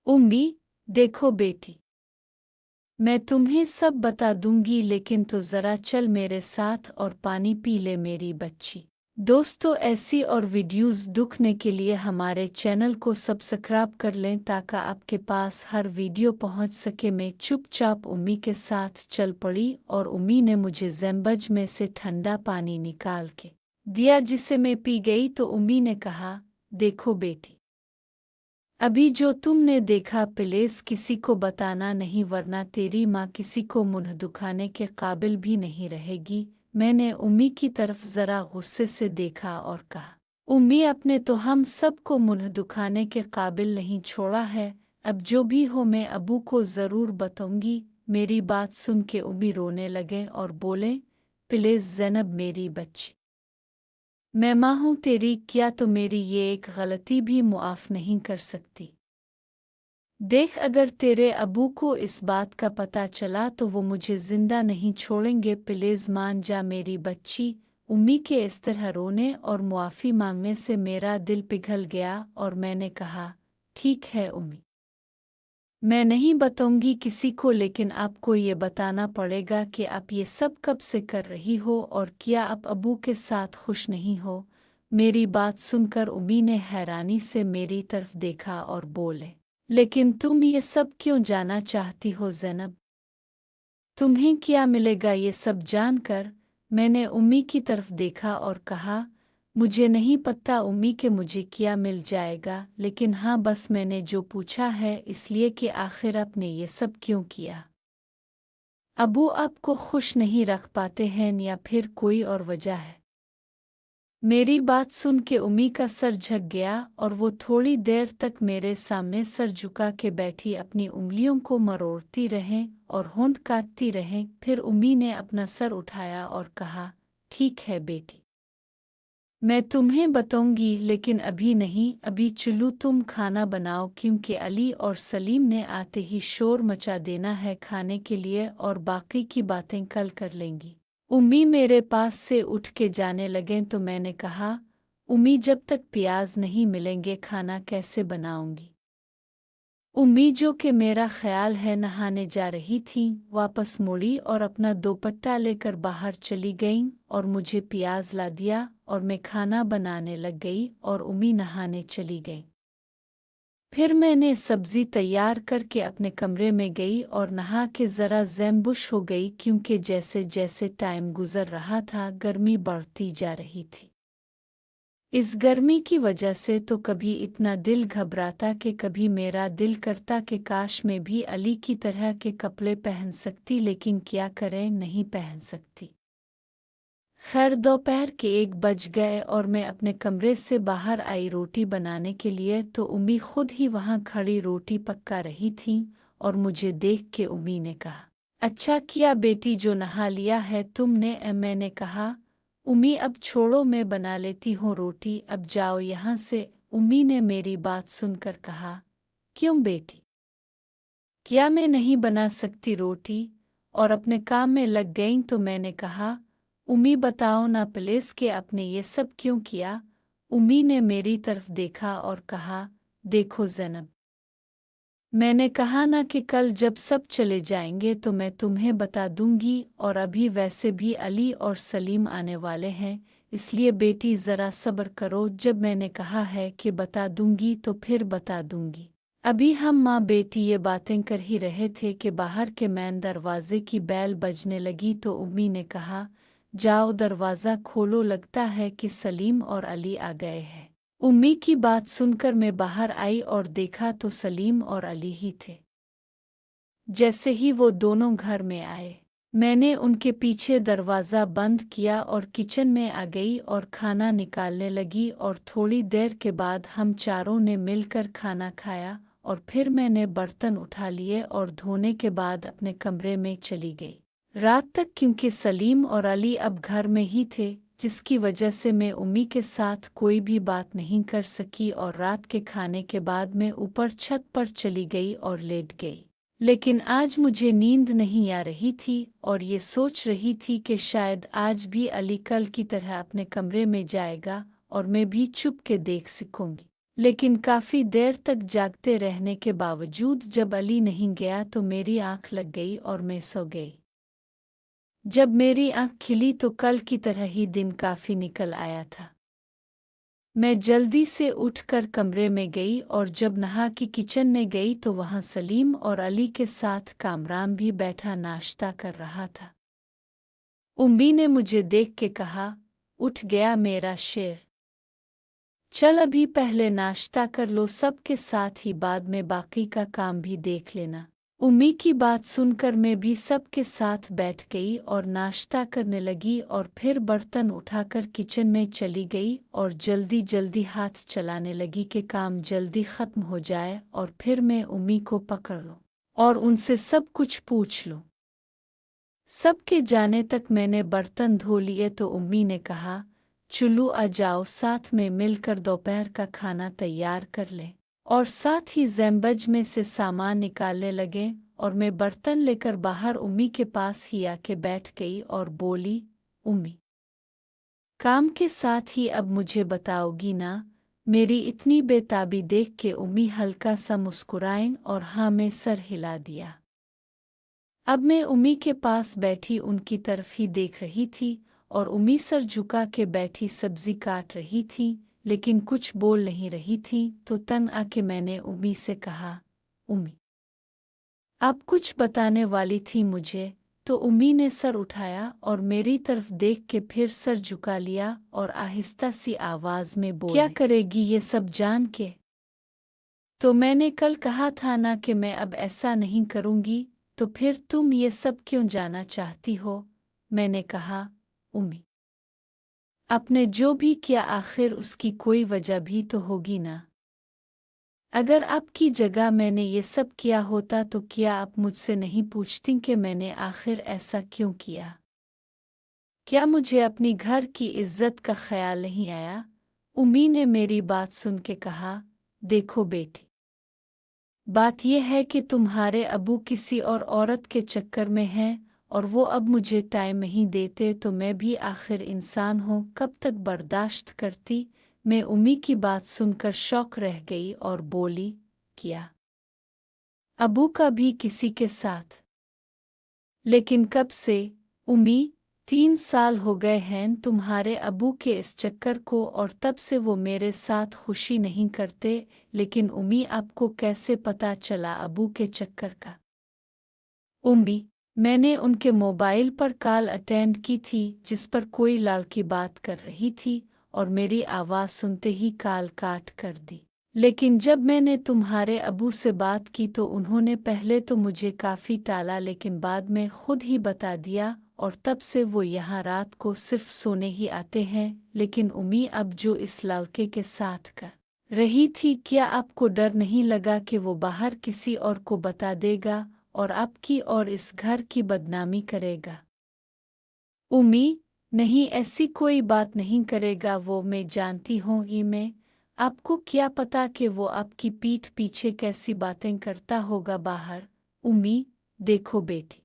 उम्मी, देखो बेटी, मैं तुम्हें सब बता दूंगी लेकिन तो ज़रा चल मेरे साथ और पानी पी ले मेरी बच्ची। दोस्तों, ऐसी और वीडियोस देखने के लिए हमारे चैनल को सब्सक्राइब कर लें ताकि आपके पास हर वीडियो पहुंच सके। मैं चुपचाप उम्मी के साथ चल पड़ी और उम्मी ने मुझे ज़ेम्बज में से ठंडा पानी निकाल के दिया जिसे मैं पी गई। तो उम्मी ने कहा, देखो बेटी, अभी जो तुमने देखा प्लीज किसी को बताना नहीं वरना तेरी माँ किसी को मुंह दुखाने के काबिल भी नहीं रहेगी। मैंने उम्मी की तरफ जरा गुस्से से देखा और कहा, उम्मी अपने तो हम सबको मुंह दुखाने के काबिल नहीं छोड़ा है। अब जो भी हो मैं अबू को ज़रूर बताऊंगी। मेरी बात सुन के उम्मी रोने लगे और बोले, प्लीज ज़ैनब मेरी बच्ची, मैं माँ हूँ तेरी, क्या तो मेरी ये एक गलती भी मुआफ़ नहीं कर सकती। देख, अगर तेरे अबू को इस बात का पता चला तो वो मुझे जिंदा नहीं छोड़ेंगे। प्लीज मान जा मेरी बच्ची। उम्मी के इस तरह रोने और मुआफ़ी मांगने से मेरा दिल पिघल गया और मैंने कहा, ठीक है उम्मी, मैं नहीं बताऊंगी किसी को, लेकिन आपको ये बताना पड़ेगा कि आप ये सब कब से कर रही हो और क्या आप अबू के साथ खुश नहीं हो। मेरी बात सुनकर उम्मी ने हैरानी से मेरी तरफ देखा और बोले, लेकिन तुम ये सब क्यों जानना चाहती हो ज़ैनब? तुम्हें क्या मिलेगा ये सब जानकर? मैंने उम्मी की तरफ देखा और कहा, मुझे नहीं पता उम्मी के मुझे क्या मिल जाएगा, लेकिन हाँ बस मैंने जो पूछा है इसलिए कि आखिर आपने ये सब क्यों किया? अबू आपको खुश नहीं रख पाते हैं या फिर कोई और वजह है? मेरी बात सुन के उम्मी का सर झुक गया और वो थोड़ी देर तक मेरे सामने सर झुका के बैठी अपनी उंगलियों को मरोड़ती रहें और होंठ काटती रहें। फिर उम्मी ने अपना सर उठाया और कहा, ठीक है बेटी, मैं तुम्हें बताऊंगी लेकिन अभी नहीं। अभी चलो तुम खाना बनाओ क्योंकि अली और सलीम ने आते ही शोर मचा देना है खाने के लिए और बाकी की बातें कल कर लेंगी। उम्मी मेरे पास से उठ के जाने लगे तो मैंने कहा, उम्मी जब तक प्याज नहीं मिलेंगे खाना कैसे बनाऊंगी? उम्मी जो कि मेरा ख्याल है नहाने जा रही थी वापस मुड़ी और अपना दोपट्टा लेकर बाहर चली गईं और मुझे प्याज ला दिया और मैं खाना बनाने लग गई और उम्मी नहाने चली गई। फिर मैंने सब्जी तैयार करके अपने कमरे में गई और नहा के ज़रा ज़ैम्बुश हो गई क्योंकि जैसे जैसे टाइम गुज़र रहा था गर्मी बढ़ती जा रही थी। इस गर्मी की वजह से तो कभी इतना दिल घबराता कि कभी मेरा दिल करता कि काश मैं भी अली की तरह के कपड़े पहन सकती, लेकिन क्या करें, नहीं पहन सकती। खैर दोपहर के 1 बज गए और मैं अपने कमरे से बाहर आई रोटी बनाने के लिए तो उम्मी खुद ही वहाँ खड़ी रोटी पका रही थी और मुझे देख के उम्मी ने कहा, अच्छा किया बेटी जो नहा लिया है तुमने। मैंने कहा, उम्मी अब छोड़ो मैं बना लेती हूँ रोटी, अब जाओ यहाँ से। उम्मी ने मेरी बात सुनकर कहा, क्यों बेटी, क्या मैं नहीं बना सकती रोटी? और अपने काम में लग गईं। तो मैंने कहा, उम्मी बताओ ना प्लीज कि आपने ये सब क्यों किया? उम्मी ने मेरी तरफ देखा और कहा, देखो ज़ैनब, मैंने कहा ना कि कल जब सब चले जाएंगे तो मैं तुम्हें बता दूंगी, और अभी वैसे भी अली और सलीम आने वाले हैं, इसलिए बेटी ज़रा सब्र करो। जब मैंने कहा है कि बता दूंगी तो फिर बता दूंगी। अभी हम माँ बेटी ये बातें कर ही रहे थे कि बाहर के मेन दरवाजे की बेल बजने लगी तो उम्मी ने कहा, जाओ दरवाज़ा खोलो, लगता है कि सलीम और अली आ गए हैं। उम्मी की बात सुनकर मैं बाहर आई और देखा तो सलीम और अली ही थे। जैसे ही वो दोनों घर में आए, मैंने उनके पीछे दरवाज़ा बंद किया और किचन में आ गई और खाना निकालने लगी और थोड़ी देर के बाद हम चारों ने मिलकर खाना खाया और फिर मैंने बर्तन उठा लिए और धोने के बाद अपने कमरे में चली गई। रात तक क्योंकि सलीम और अली अब घर में ही थे, जिसकी वजह से मैं उम्मी के साथ कोई भी बात नहीं कर सकी और रात के खाने के बाद मैं ऊपर छत पर चली गई और लेट गई। लेकिन आज मुझे नींद नहीं आ रही थी और ये सोच रही थी कि शायद आज भी अली कल की तरह अपने कमरे में जाएगा और मैं भी चुप के देख सकूंगी। लेकिन काफ़ी देर तक जागते रहने के बावजूद जब अली नहीं गया तो मेरी आंख लग गई और मैं सो गई। जब मेरी आंख खिली तो कल की तरह ही दिन काफ़ी निकल आया था। मैं जल्दी से उठकर कमरे में गई और जब नहा के किचन में गई तो वहाँ सलीम और अली के साथ कामरान भी बैठा नाश्ता कर रहा था। उम्मी ने मुझे देख के कहा, उठ गया मेरा शेर। चल अभी पहले नाश्ता कर लो, सबके साथ ही बाद में बाकी का काम भी देख लेना। उम्मी की बात सुनकर मैं भी सबके साथ बैठ गई और नाश्ता करने लगी और फिर बर्तन उठाकर किचन में चली गई और जल्दी जल्दी हाथ चलाने लगी कि काम जल्दी ख़त्म हो जाए और फिर मैं उम्मी को पकड़ लूँ और उनसे सब कुछ पूछ लूँ। सबके जाने तक मैंने बर्तन धो लिए तो उम्मी ने कहा, चुल्लू आ जाओ, साथ में मिलकर दोपहर का खाना तैयार कर लें। और साथ ही ज़ैम्बज में से सामान निकालने लगे और मैं बर्तन लेकर बाहर उम्मी के पास ही आके बैठ गई और बोली, उम्मी, काम के साथ ही अब मुझे बताओगी ना? मेरी इतनी बेताबी देख के उम्मी हल्का सा मुस्कुराईं और हाँ में सर हिला दिया। अब मैं उम्मी के पास बैठी उनकी तरफ ही देख रही थी और उम्मी सर झुका के बैठी सब्जी काट रही थी लेकिन कुछ बोल नहीं रही थी। तो तंग आके मैंने उम्मी से कहा, उम्मी, आप कुछ बताने वाली थी मुझे? तो उम्मी ने सर उठाया और मेरी तरफ देख के फिर सर झुका लिया और आहिस्ता सी आवाज़ में बोली, क्या करेगी ये सब जान के? तो मैंने कल कहा था ना कि मैं अब ऐसा नहीं करूँगी, तो फिर तुम ये सब क्यों जानना चाहती हो? मैंने कहा, उम्मी, आपने जो भी किया आखिर उसकी कोई वजह भी तो होगी ना। अगर आपकी जगह मैंने ये सब किया होता तो क्या आप मुझसे नहीं पूछती कि मैंने आखिर ऐसा क्यों किया? क्या मुझे अपनी घर की इज्जत का ख्याल नहीं आया? उम्मी ने मेरी बात सुन के कहा, देखो बेटी, बात यह है कि तुम्हारे अबू किसी और औरत के चक्कर में हैं और वो अब मुझे टाइम नहीं देते, तो मैं भी आखिर इंसान हूँ, कब तक बर्दाश्त करती? मैं उम्मी की बात सुनकर शौक रह गई और बोली, क्या अबू का भी किसी के साथ? लेकिन कब से? उम्मी, 3 साल हो गए हैं तुम्हारे अबू के इस चक्कर को और तब से वो मेरे साथ खुशी नहीं करते। लेकिन उम्मी, आपको कैसे पता चला अबू के चक्कर का? उम्मी, मैंने उनके मोबाइल पर कॉल अटेंड की थी जिस पर कोई लड़की बात कर रही थी और मेरी आवाज़ सुनते ही कॉल काट कर दी। लेकिन जब मैंने तुम्हारे अबू से बात की तो उन्होंने पहले तो मुझे काफ़ी टाला लेकिन बाद में खुद ही बता दिया और तब से वो यहाँ रात को सिर्फ सोने ही आते हैं। लेकिन उम्मी, अब जो इस लड़के के साथ कर रही थी, क्या आपको डर नहीं लगा कि वो बाहर किसी और को बता देगा और आपकी और इस घर की बदनामी करेगा? उम्मी, नहीं, ऐसी कोई बात नहीं करेगा वो, मैं जानती हूँ ही। मैं आपको क्या पता कि वो आपकी पीठ पीछे कैसी बातें करता होगा बाहर? उम्मी, देखो बेटी,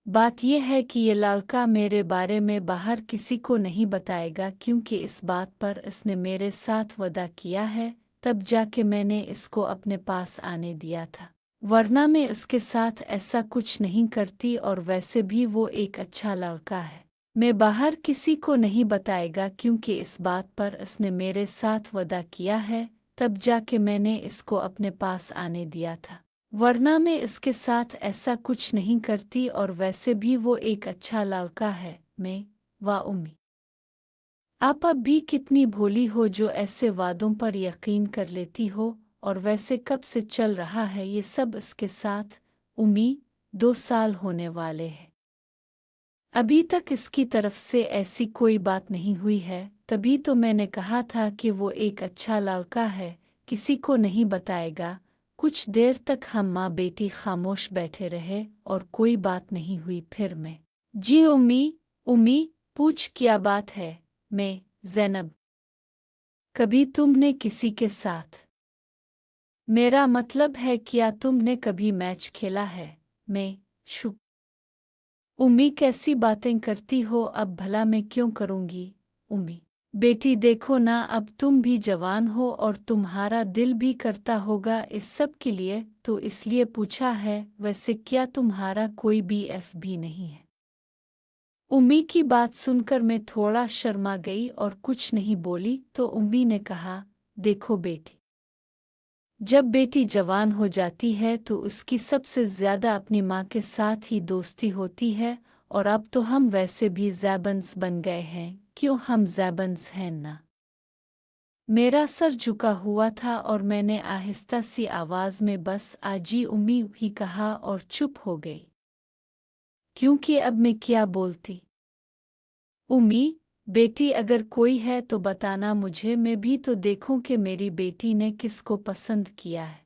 बात यह है कि ये लड़का मेरे बारे में बाहर किसी को नहीं बताएगा क्योंकि इस बात पर इसने मेरे साथ वादा किया है, तब जाके मैंने इसको अपने पास आने दिया था, वरना मैं उसके साथ ऐसा कुछ नहीं करती। और वैसे भी वो एक अच्छा लड़का है। मैं बाहर किसी को नहीं बताएगा क्योंकि इस बात पर इसने मेरे साथ वादा किया है, तब जाके मैंने इसको अपने पास आने दिया था, वरना मैं इसके साथ ऐसा कुछ नहीं करती। और वैसे भी वो एक अच्छा लड़का है। मैं वाह उम्मी, आप अब भी कितनी भोली हो जो ऐसे वादों पर यकीन कर लेती हो। और वैसे कब से चल रहा है ये सब इसके साथ? उम्मी, 2 साल होने वाले हैं, अभी तक इसकी तरफ से ऐसी कोई बात नहीं हुई है। तभी तो मैंने कहा था कि वो एक अच्छा लड़का है, किसी को नहीं बताएगा। कुछ देर तक हम माँ बेटी खामोश बैठे रहे और कोई बात नहीं हुई। फिर मैं, जी उम्मी, उम्मी, पूछ क्या बात है? मैं, ज़ैनब, कभी तुमने किसी के साथ, मेरा मतलब है क्या तुमने कभी मैच खेला है? मैं, शुभ, उम्मी, कैसी बातें करती हो, अब भला मैं क्यों करूँगी? उम्मी, बेटी देखो ना, अब तुम भी जवान हो और तुम्हारा दिल भी करता होगा इस सब के लिए, तो इसलिए पूछा है। वैसे क्या तुम्हारा कोई बीएफ भी नहीं है? उम्मी की बात सुनकर मैं थोड़ा शर्मा गई और कुछ नहीं बोली। तो उम्मी ने कहा, देखो बेटी, जब बेटी जवान हो जाती है तो उसकी सबसे ज़्यादा अपनी माँ के साथ ही दोस्ती होती है, और अब तो हम वैसे भी ज़ैबन्स बन गए हैं। क्यों, हम ज़ैबन्स हैं ना? मेरा सर झुका हुआ था और मैंने आहिस्ता सी आवाज़ में बस आजी उम्मी ही कहा और चुप हो गई, क्योंकि अब मैं क्या बोलती। उम्मी, बेटी अगर कोई है तो बताना मुझे, मैं भी तो देखूं कि मेरी बेटी ने किसको पसंद किया है।